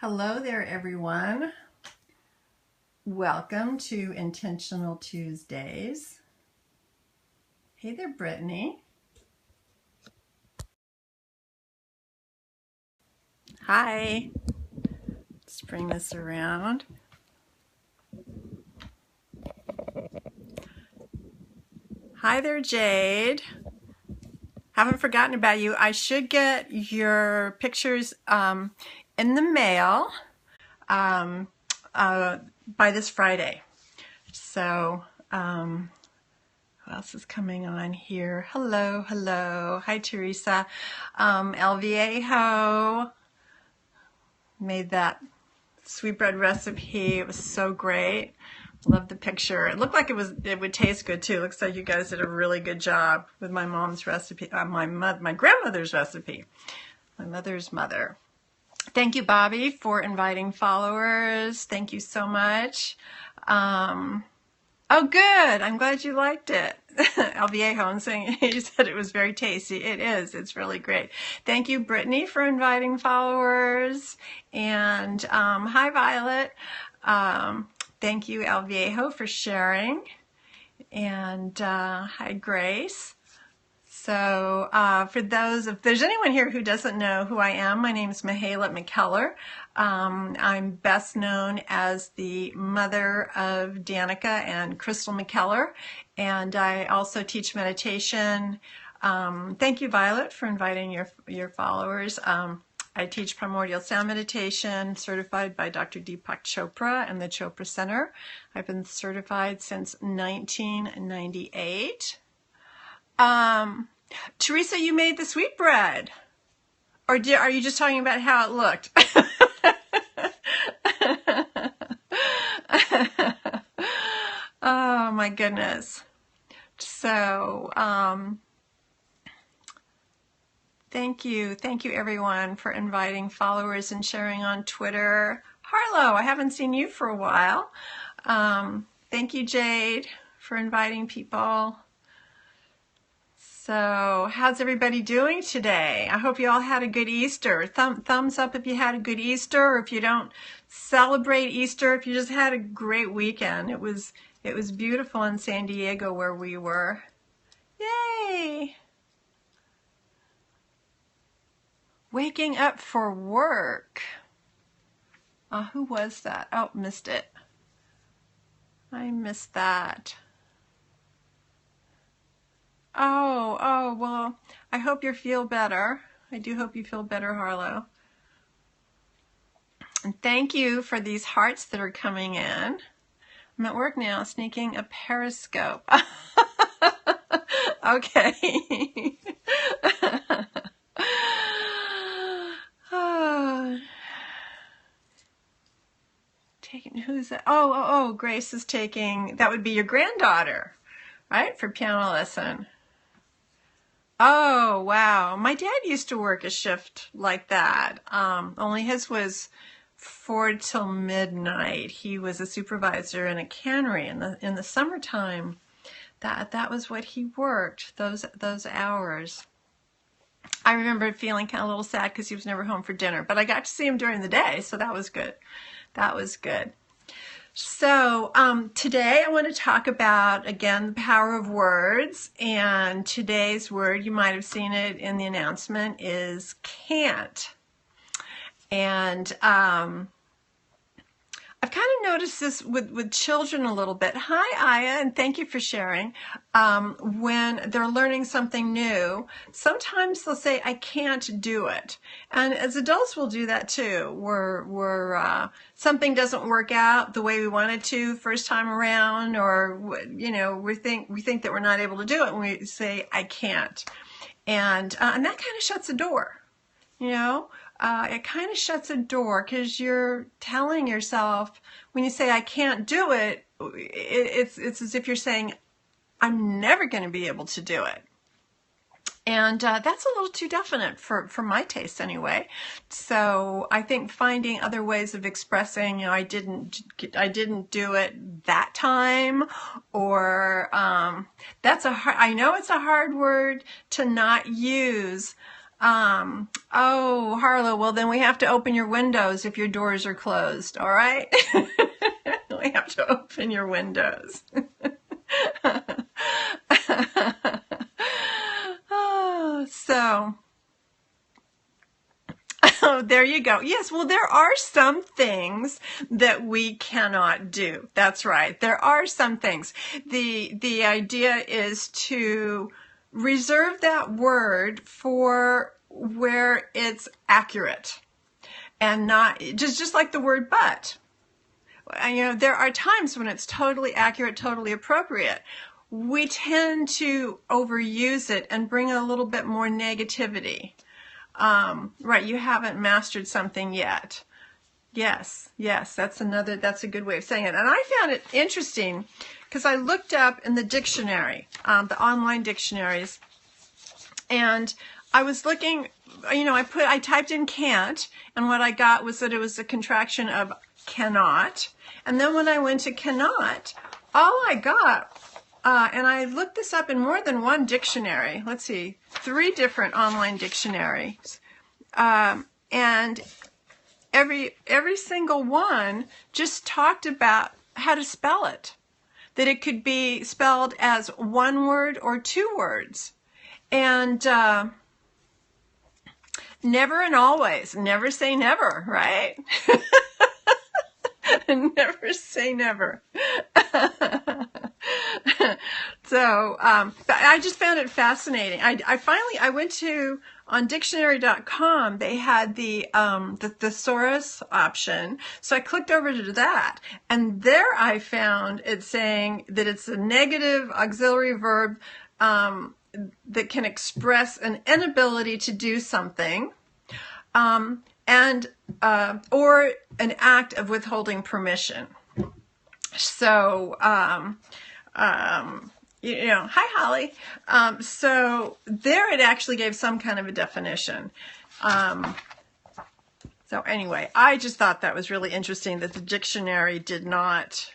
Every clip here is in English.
Hello there, everyone. Welcome to Intentional Tuesdays. Hey there, Brittany. Hi. Let's bring this around. Hi there, Jade. Haven't forgotten about you. I should get your pictures in the mail by this Friday. So, who else is coming on here? Hello, hello. Hi, Teresa. El Viejo made that sweetbread recipe. It was so great. Love the picture. It looked like it would taste good too. Looks like you guys did a really good job with my mom's recipe, my grandmother's recipe, my mother's mother. Thank you, Bobby, for inviting followers. Thank you so much. Oh, good. I'm glad you liked it. El Viejo saying he said it was very tasty. It is. It's really great. Thank you, Brittany, for inviting followers. And hi, Violet. Thank you, El Viejo, for sharing. And hi, Grace. So if there's anyone here who doesn't know who I am, my name is MahailaMcKellar. I'm best known as the mother of Danica and Crystal McKellar, and I also teach meditation. Thank you, Violet, for inviting your followers. I teach primordial sound meditation, certified by Dr. Deepak Chopra and the Chopra Center. I've been certified since 1998. Teresa, you made the sweetbread. Or are you just talking about how it looked? Oh my goodness. So, thank you everyone for inviting followers and sharing on Twitter. Harlow, I haven't seen you for a while. Thank you, Jade, for inviting people. So, how's everybody doing today? I hope you all had a good Easter. Thumbs up if you had a good Easter, or if you don't celebrate Easter, if you just had a great weekend. It was beautiful in San Diego where we were. Yay! Waking up for work. Who was that? Oh, missed it. I missed that. Oh, well, I hope you feel better. I do hope you feel better, Harlow. And thank you for these hearts that are coming in. I'm at work now, sneaking a periscope. Okay. Who's that? Oh, Grace is taking, that would be your granddaughter, right? For piano lesson. Oh, wow. My dad used to work a shift like that. Only his was 4 till midnight. He was a supervisor in a cannery in the summertime. That was what he worked, those hours. I remember feeling kind of a little sad because he was never home for dinner, but I got to see him during the day, so that was good. That was good. So today I want to talk about, again, the power of words. And today's word, you might have seen it in the announcement, is can't. And I've kind of noticed this with children a little bit. Hi, Aya, and thank you for sharing. When they're learning something new, sometimes they'll say, I can't do it. And as adults, we'll do that too. We're something doesn't work out the way we want it to first time around, or, we think that we're not able to do it, and we say, I can't. And that kind of shuts the door, it kind of shuts a door, because you're telling yourself, when you say I can't do it, it's as if you're saying, I'm never going to be able to do it. And that's a little too definite for my taste anyway. So I think finding other ways of expressing, I didn't do it that time, or I know it's a hard word to not use, Oh, Harlow, well then we have to open your windows if your doors are closed, all right? We have to open your windows. Oh, so, oh, there you go. Yes, well, there are some things that we cannot do. That's right. There are some things. The idea is to reserve that word for where it's accurate and not just like the word but. And, you know, there are times when it's totally accurate, totally appropriate. We tend to overuse it and bring a little bit more negativity. Right, you haven't mastered something yet. Yes, that's a good way of saying it. And I found it interesting because I looked up in the dictionary, the online dictionaries, and I was looking, you know, I typed in can't, and what I got was that it was a contraction of cannot. And then when I went to cannot, all I got, and I looked this up in more than one dictionary, let's see, 3 different online dictionaries, and every single one just talked about how to spell it, that it could be spelled as 1 word or 2 words. And never and always, never say never, right? Never say never. So, but I just found it fascinating. I went to, on dictionary.com, they had the thesaurus option. So I clicked over to that, and there I found it saying that it's a negative auxiliary verb, that can express an inability to do something, and or an act of withholding permission. So, you know, hi Holly. So there it actually gave some kind of a definition. So anyway, I just thought that was really interesting that the dictionary did not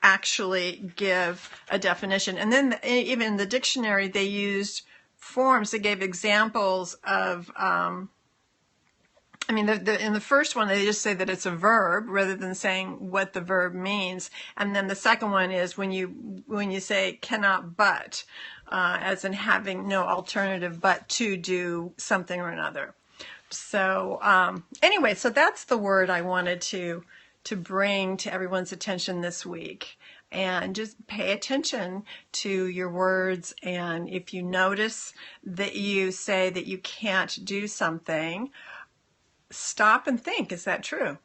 actually give a definition. And then even in the dictionary, they used forms that gave examples of, I mean, in the first one, they just say that it's a verb rather than saying what the verb means. And then the second one is when you say cannot but, as in having no alternative but to do something or another. So anyway, so that's the word I wanted to bring to everyone's attention this week. And just pay attention to your words. And if you notice that you say that you can't do something, stop and think, is that true?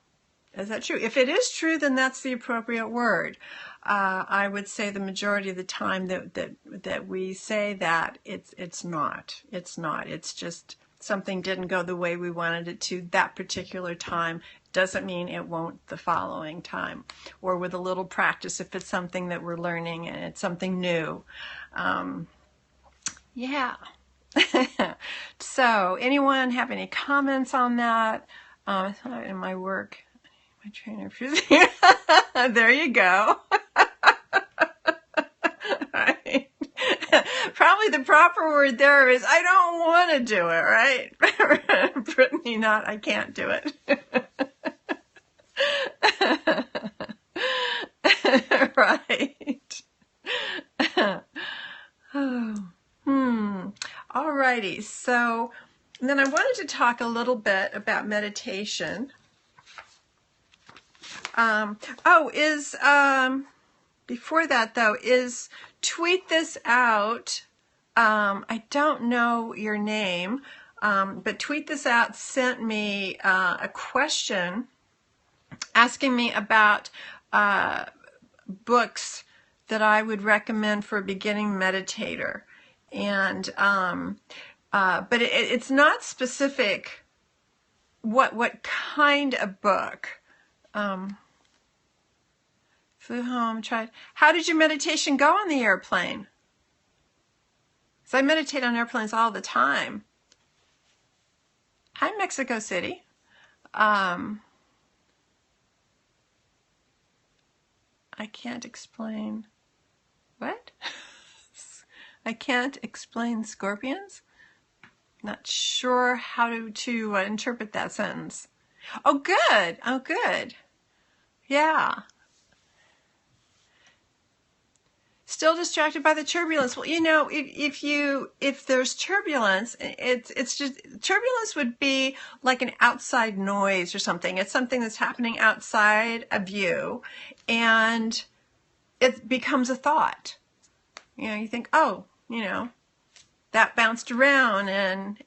Is that true? If it is true, then that's the appropriate word. I would say the majority of the time that we say that, it's not. It's just something didn't go the way we wanted it to that particular time. Doesn't mean it won't the following time. Or with a little practice, if it's something that we're learning and it's something new. Yeah. So, anyone have any comments on that? In my work, my trainer, there you go. Right. Probably the proper word there is, I don't want to do it, right? Brittany, not, I can't do it. Right. Alrighty, so then I wanted to talk a little bit about meditation. Before that though, is tweet this out. I don't know your name, but tweet this out sent me a question asking me about books that I would recommend for a beginning meditator. And but it's not specific what kind of book. Flew home, tried. How did your meditation go on the airplane? Because I meditate on airplanes all the time. Hi, Mexico City. I can't explain. What? I can't explain scorpions? Not sure how to interpret that sentence. Oh, good. Oh, good. Yeah. Still distracted by the turbulence. Well, you know, if there's turbulence, it's just, turbulence would be like an outside noise or something. It's something that's happening outside of you, and it becomes a thought. You know, you think, oh, you know, that bounced around and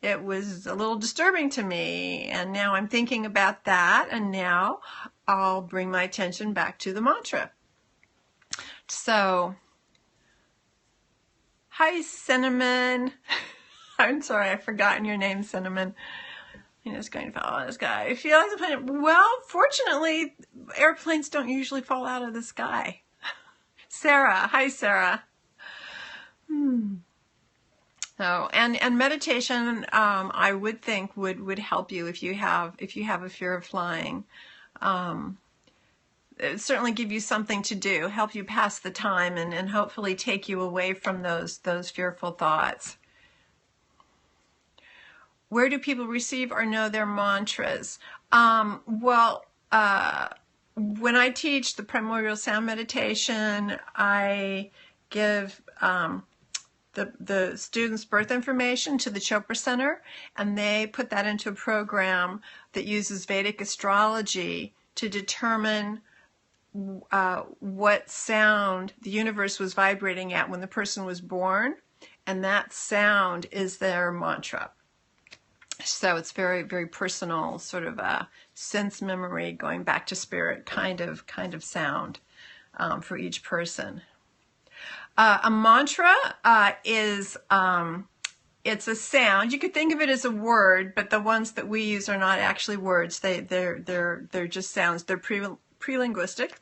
it was a little disturbing to me, and now I'm thinking about that, and now I'll bring my attention back to the mantra. So, hi, Cinnamon. I'm sorry, I've forgotten your name, Cinnamon. You know, it's going to fall out of the sky. I feel like the plane. Well, fortunately, airplanes don't usually fall out of the sky. Sarah, hi, Sarah. So, and meditation, I would think would help you if you have a fear of flying. It would certainly give you something to do, help you pass the time, and hopefully take you away from those fearful thoughts. Where do people receive or know their mantras? Well, when I teach the primordial sound meditation, I give the students' birth information to the Chopra Center, and they put that into a program that uses Vedic astrology to determine what sound the universe was vibrating at when the person was born, and that sound is their mantra. So it's very, very personal, sort of a sense memory, going back to spirit kind of sound for each person. A mantra is it's a sound. You could think of it as a word, but the ones that we use are not actually words. They're just sounds. They're pre-linguistic,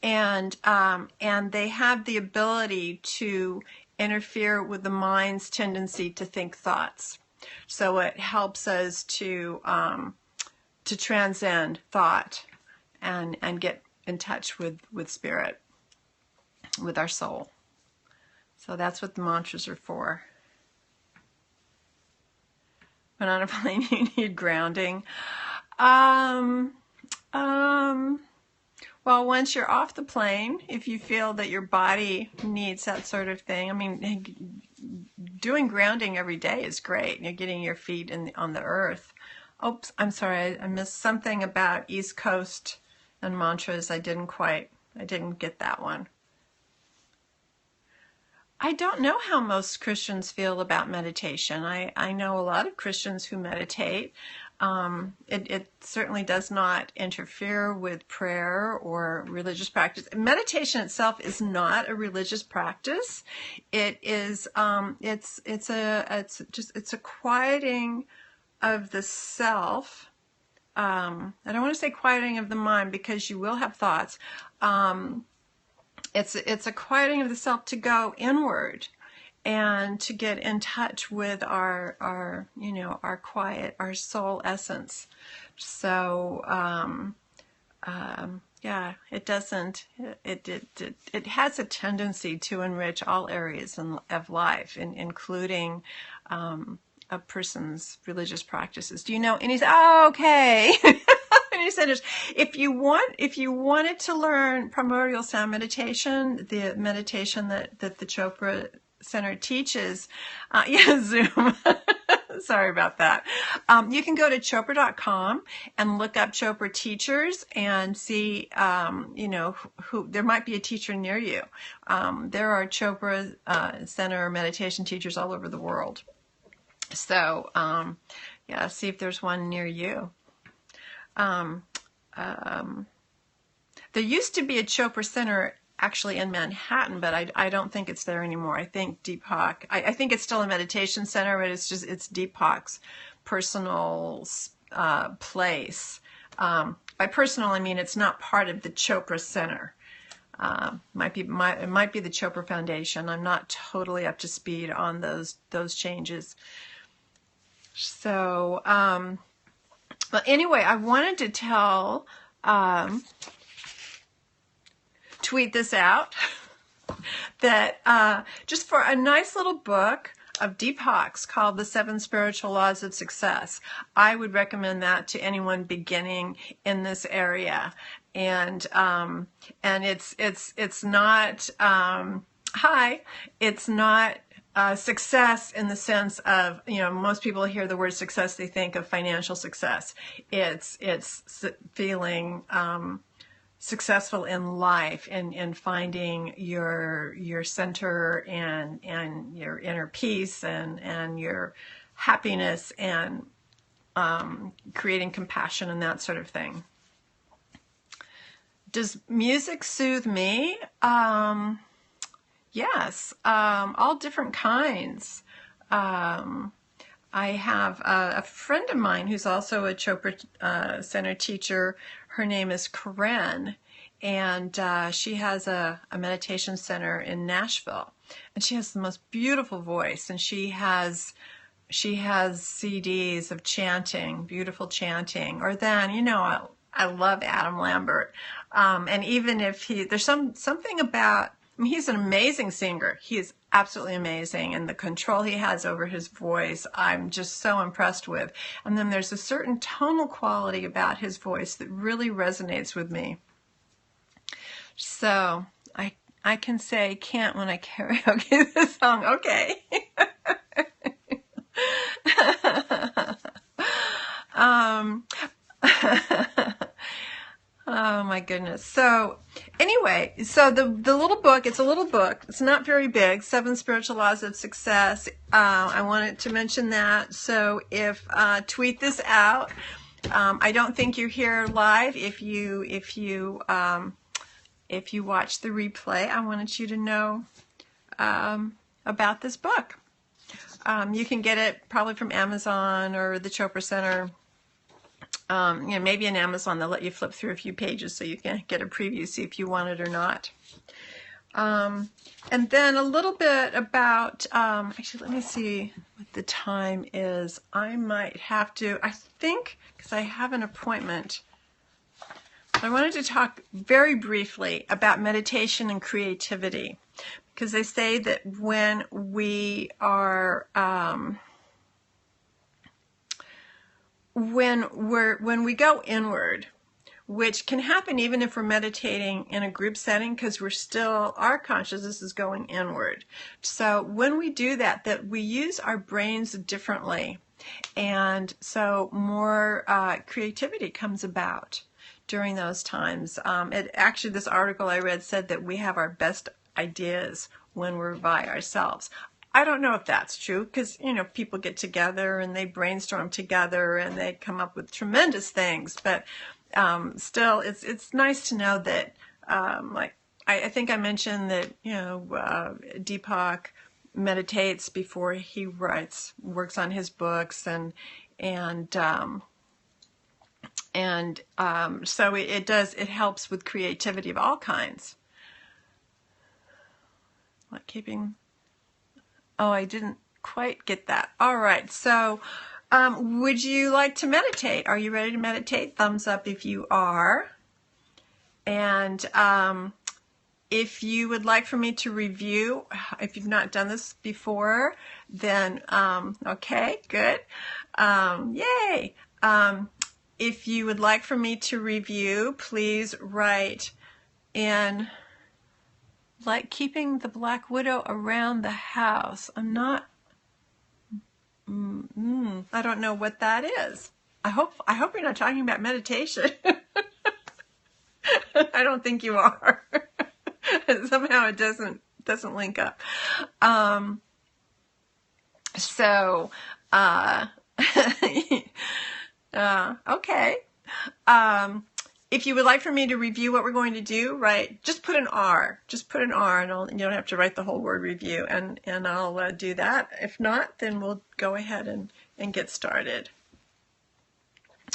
and they have the ability to interfere with the mind's tendency to think thoughts. So it helps us to transcend thought and get in touch with spirit, with our soul. So that's what the mantras are for. When on a plane, you need grounding. Well, once you're off the plane, if you feel that your body needs that sort of thing, I mean, doing grounding every day is great. You're getting your feet on the earth. Oops, I'm sorry, I missed something about East Coast and mantras. I didn't get that one. I don't know how most Christians feel about meditation. I know a lot of Christians who meditate. It certainly does not interfere with prayer or religious practice. Meditation itself is not a religious practice. It is it's a quieting of the self. I don't want to say quieting of the mind, because you will have thoughts. It's a quieting of the self to go inward and to get in touch with our quiet, our soul essence. So yeah, it has a tendency to enrich all areas of life, including a person's religious practices. Do you know any? Oh, okay. Centers. If you wanted to learn primordial sound meditation, the meditation that the Chopra Center teaches, Zoom. Sorry about that. You can go to chopra.com and look up Chopra teachers and see, who there might be a teacher near you. There are Chopra Center meditation teachers all over the world. So, see if there's one near you. There used to be a Chopra Center actually in Manhattan, but I don't think it's there anymore. I think Deepak, I think it's still a meditation center, but it's Deepak's personal place. By personal, I mean it's not part of the Chopra Center. It might be the Chopra Foundation. I'm not totally up to speed on those changes. So, well, anyway, I wanted to tweet this out, that just for a nice little book, of Deepak's called The 7 Spiritual Laws of Success. I would recommend that to anyone beginning in this area. And it's not it's not success in the sense of, most people hear the word success, they think of financial success. It's feeling successful in life, in finding your center and your inner peace and your happiness, and creating compassion and that sort of thing. Does music soothe me? Yes, all different kinds. I have a friend of mine who's also a Chopra Center teacher. Her name is Karen, and she has a meditation center in Nashville. And she has the most beautiful voice, and she has CDs of chanting, beautiful chanting. Or then, I love Adam Lambert. And even if there's something about, he's an amazing singer. He is absolutely amazing. And the control he has over his voice, I'm just so impressed with. And then there's a certain tonal quality about his voice that really resonates with me. So I can say can't when I karaoke this song. Okay. Oh my goodness. So anyway, so the little book, it's a little book. It's not very big, 7 Spiritual Laws of Success. I wanted to mention that. So if, tweet this out. I don't think you're here live. If you watch the replay, I wanted you to know, about this book. You can get it probably from Amazon or the Chopra Center. Maybe in Amazon they'll let you flip through a few pages so you can get a preview, see if you want it or not. And then a little bit about, actually let me see what the time is. I might have to, I think, because I have an appointment, I wanted to talk very briefly about meditation and creativity, because they say that when we are, when we go inward, which can happen even if we're meditating in a group setting, because our consciousness is going inward. So when we do that we use our brains differently. And so more creativity comes about during those times. Actually, this article I read said that we have our best ideas when we're by ourselves. I don't know if that's true, because, people get together and they brainstorm together and they come up with tremendous things. But still, it's nice to know that, I think I mentioned that, Deepak meditates before he works on his books, and so it helps with creativity of all kinds. Like keeping... Oh, I didn't quite get that. All right. So, would you like to meditate? Are you ready to meditate? Thumbs up if you are. And if you would like for me to review, if you've not done this before, then, okay, good. Yay. If you would like for me to review, please write in... like keeping the Black Widow around the house. I'm not, I don't know what that is. I hope you're not talking about meditation. I don't think you are. Somehow it doesn't link up. Okay. If you would like for me to review what we're going to do, right, just put an R. Just put an R, and you don't have to write the whole word review, and I'll do that. If not, then we'll go ahead and get started.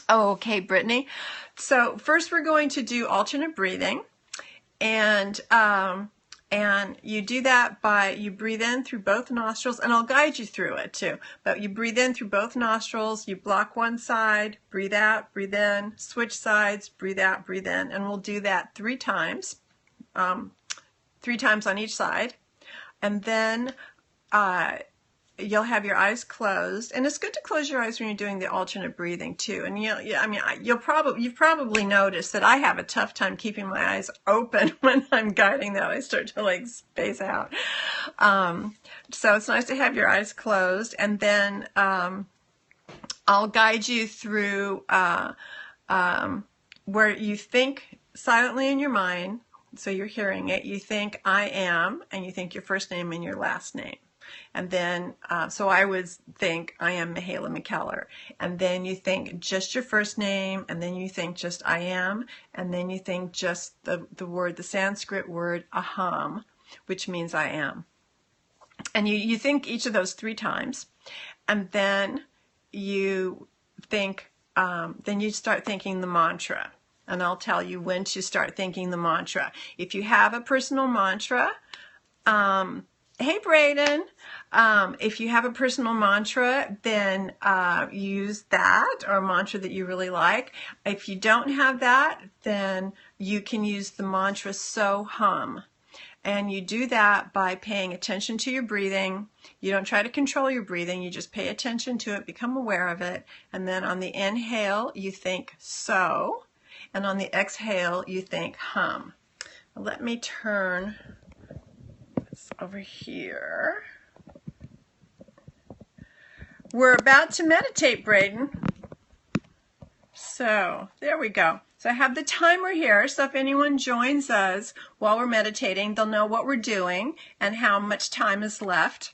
Oh, okay, Brittany. So first we're going to do alternate breathing, and you do that by, you breathe in through both nostrils, and I'll guide you through it too. But you breathe in through both nostrils, you block one side, breathe out, breathe in, switch sides, breathe out, breathe in, and we'll do that 3 times, 3 times on each side. And then you'll have your eyes closed, and it's good to close your eyes when you're doing the alternate breathing too. And you've probably noticed that I have a tough time keeping my eyes open when I'm guiding that. I start to like space out. So it's nice to have your eyes closed, and then I'll guide you through where you think silently in your mind, so you're hearing it. You think I am, and you think your first name and your last name. And then, so I would think I am MahailaMcKellar. And then you think just your first name, and then you think just I am, and then you think just the Sanskrit word aham, which means I am. And you think each of those 3 times, and then you think, then you start thinking the mantra. And I'll tell you when to start thinking the mantra. If you have a personal mantra, hey Braden, if you have a personal mantra, then use that, or a mantra that you really like. If you don't have that, then you can use the mantra so hum. And you do that by paying attention to your breathing. You don't try to control your breathing, you just pay attention to it, become aware of it. And then on the inhale, you think so. And on the exhale, you think hum. Let me turn this over here. We're about to meditate, Braden. So there we go. So I have the timer here, so if anyone joins us while we're meditating, they'll know what we're doing and how much time is left.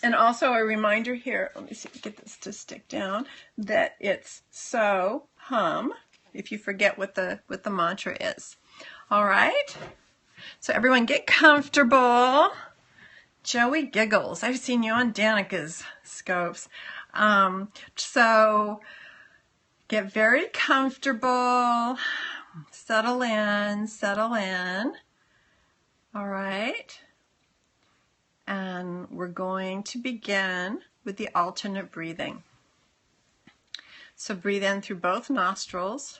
And also a reminder here, let me see, get this to stick down, that it's so hum, if you forget what the mantra is. All right? So everyone get comfortable. Joey giggles. I've seen you on Danica's scopes. So get very comfortable. Settle in, settle in. All right. And we're going to begin with the alternate breathing. So breathe in through both nostrils.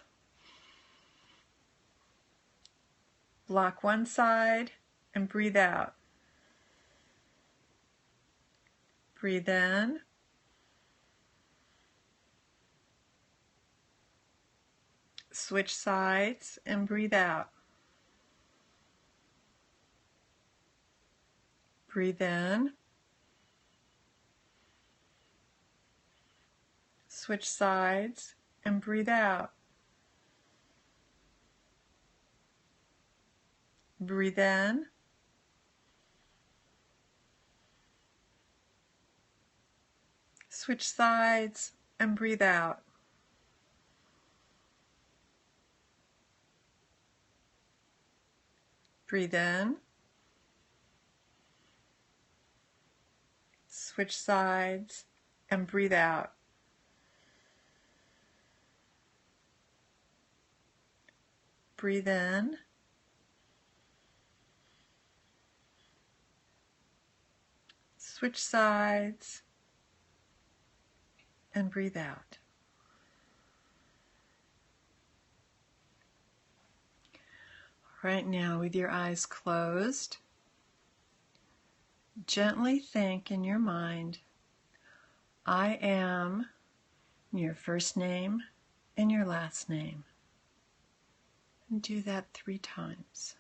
Block one side and breathe out. Breathe in. Switch sides and breathe out. Breathe in. Switch sides and breathe out. Breathe in. Switch sides and breathe out. Breathe in. Switch sides and breathe out. Breathe in. Switch sides and breathe out. Right now, with your eyes closed, gently think in your mind, I am your first name and your last name. And do that 3 times.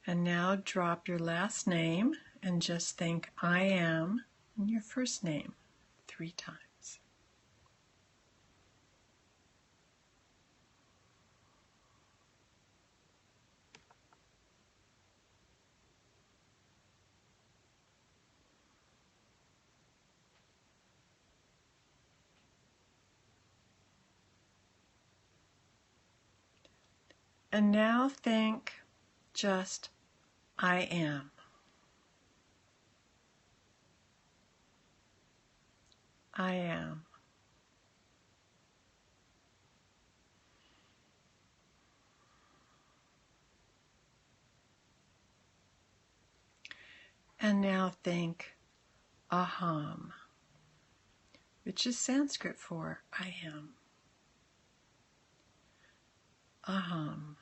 And now drop your last name and just think I am and your first name 3 times. And now think just I am. I am. And now think aham. which is Sanskrit for I am. Aham.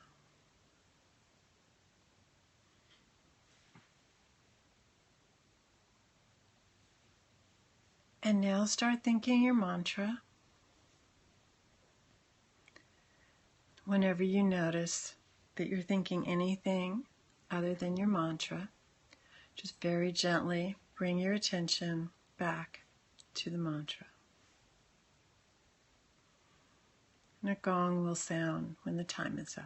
And now start thinking your mantra. Whenever you notice that you're thinking anything other than your mantra, just very gently bring your attention back to the mantra. And a gong will sound when the time is up.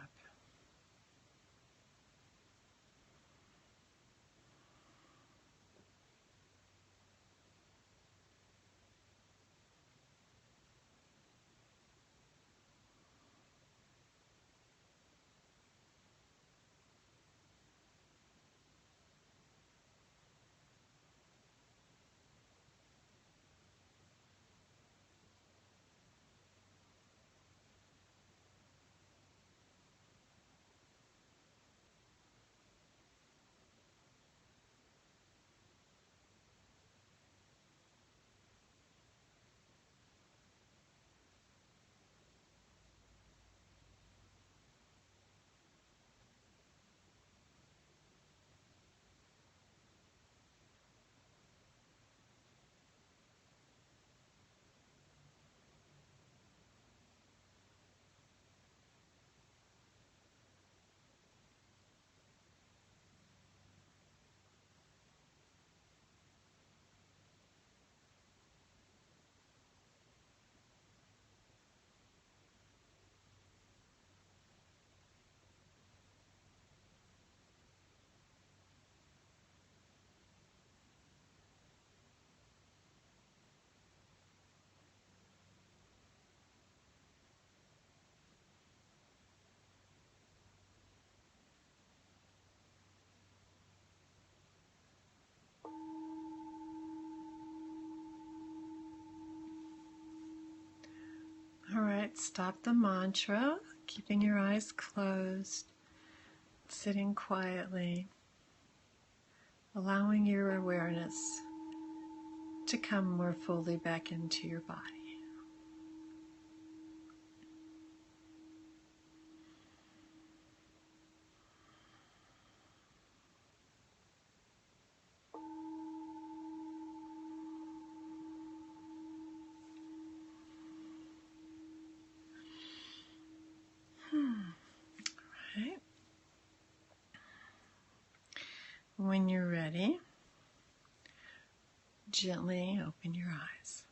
All right, stop the mantra, keeping your eyes closed, sitting quietly, allowing your awareness to come more fully back into your body. Right. When you're ready, gently open your eyes.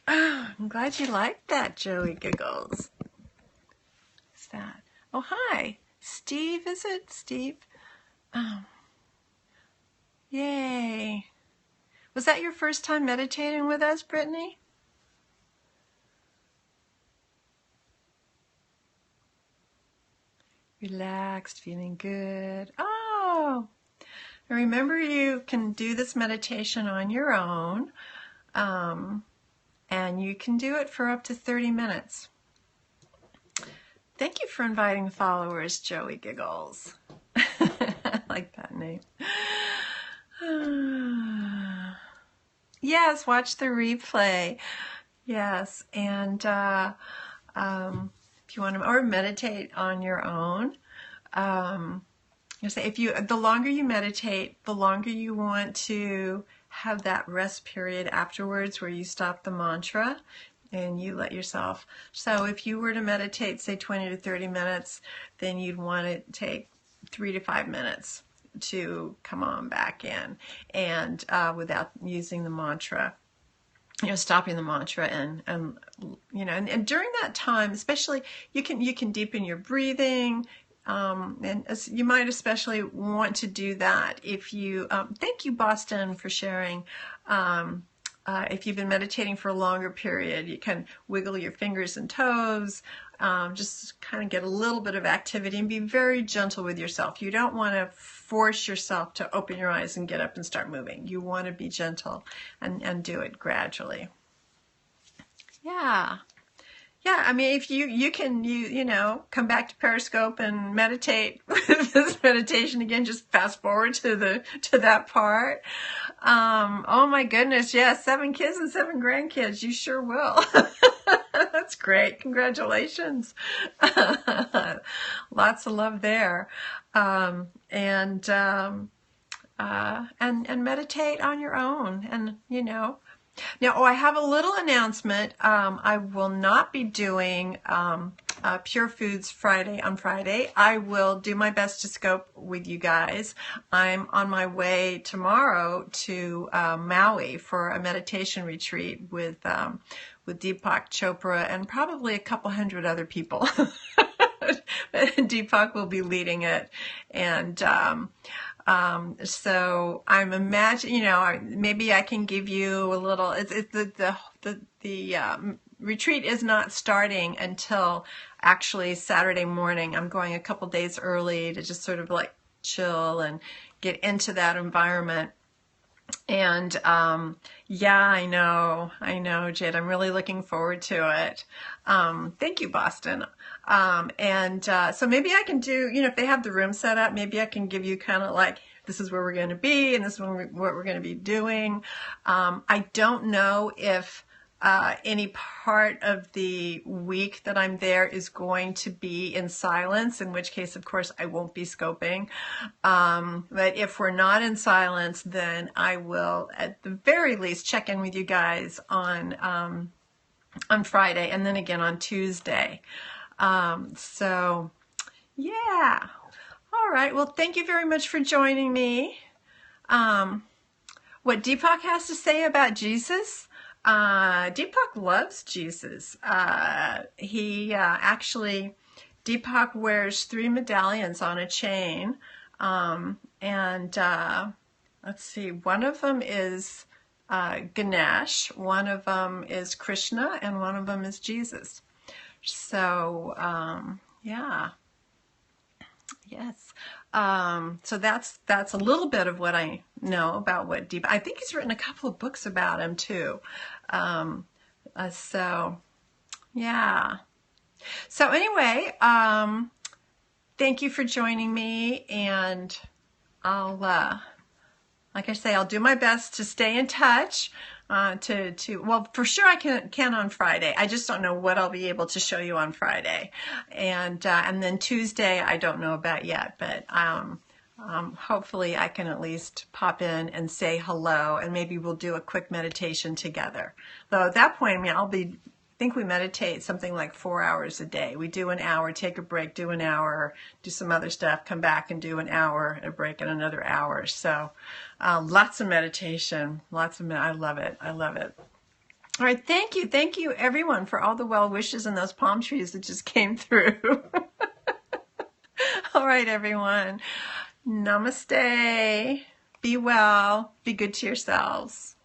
Oh, I'm glad you liked that, Joey Giggles. What's that? Oh, hi. Steve, is it? Steve? Oh, yay. Was that your first time meditating with us, Brittany? Relaxed, feeling good. Oh, and remember you can do this meditation on your own, and you can do it for up to 30 minutes. Thank you for inviting followers, Joey Giggles. I like that name. Yes, watch the replay. Yes, and if you want to, or meditate on your own. The longer you meditate, the longer you want to have that rest period afterwards where you stop the mantra and you let yourself. So if you were to meditate, say 20 to 30 minutes, then you'd want to take 3 to 5 minutes to come on back in, and without using the mantra, stopping the mantra, and during that time, especially, you can deepen your breathing. And you might especially want to do that if you, thank you, Boston, for sharing. If you've been meditating for a longer period, you can wiggle your fingers and toes, just kind of get a little bit of activity, and be very gentle with yourself. You don't want to force yourself to open your eyes and get up and start moving. You want to be gentle and do it gradually. Yeah. Yeah, I mean, if you can, come back to Periscope and meditate with this meditation again, just fast forward to that part. Oh my goodness, yeah, 7 kids and 7 grandkids. You sure will. That's great. Congratulations. Lots of love there. And meditate on your own, and Now, I have a little announcement. I will not be doing Pure Foods Friday on Friday. I will do my best to scope with you guys. I'm on my way tomorrow to Maui for a meditation retreat with Deepak Chopra and probably a couple hundred other people. Deepak will be leading it, and so I'm imagining, maybe I can give you a little. The retreat is not starting until actually Saturday morning. I'm going a couple days early to just sort of like chill and get into that environment. And yeah, I know, Jade. I'm really looking forward to it. Thank you, Boston. So maybe I can do, if they have the room set up, maybe I can give you kind of like, this is where we're going to be, and this is what we're going to be doing. I don't know if any part of the week that I'm there is going to be in silence, in which case, of course, I won't be scoping. But if we're not in silence, then I will, at the very least, check in with you guys on Friday, and then again on Tuesday. So, yeah. All right. Well, thank you very much for joining me. What Deepak has to say about Jesus? Deepak loves Jesus. Deepak wears 3 medallions on a chain. Let's see, one of them is Ganesh, one of them is Krishna, and one of them is Jesus. So, yeah. Yes. So that's a little bit of what I know about what Deepak. I think he's written a couple of books about him too. So yeah. So anyway, thank you for joining me, and I'll, like I say, I'll do my best to stay in touch. Well, for sure I can on Friday. I just don't know what I'll be able to show you on Friday, and then Tuesday I don't know about yet, but hopefully I can at least pop in and say hello, and maybe we'll do a quick meditation together. Though at that point, I think we meditate something like 4 hours a day. We do an hour, take a break, do an hour, do some other stuff, come back and do an hour, a break, and another hour. So lots of meditation, I love it. I love it. All right, thank you everyone for all the well wishes and those palm trees that just came through. All right, everyone. Namaste. Be well. Be good to yourselves.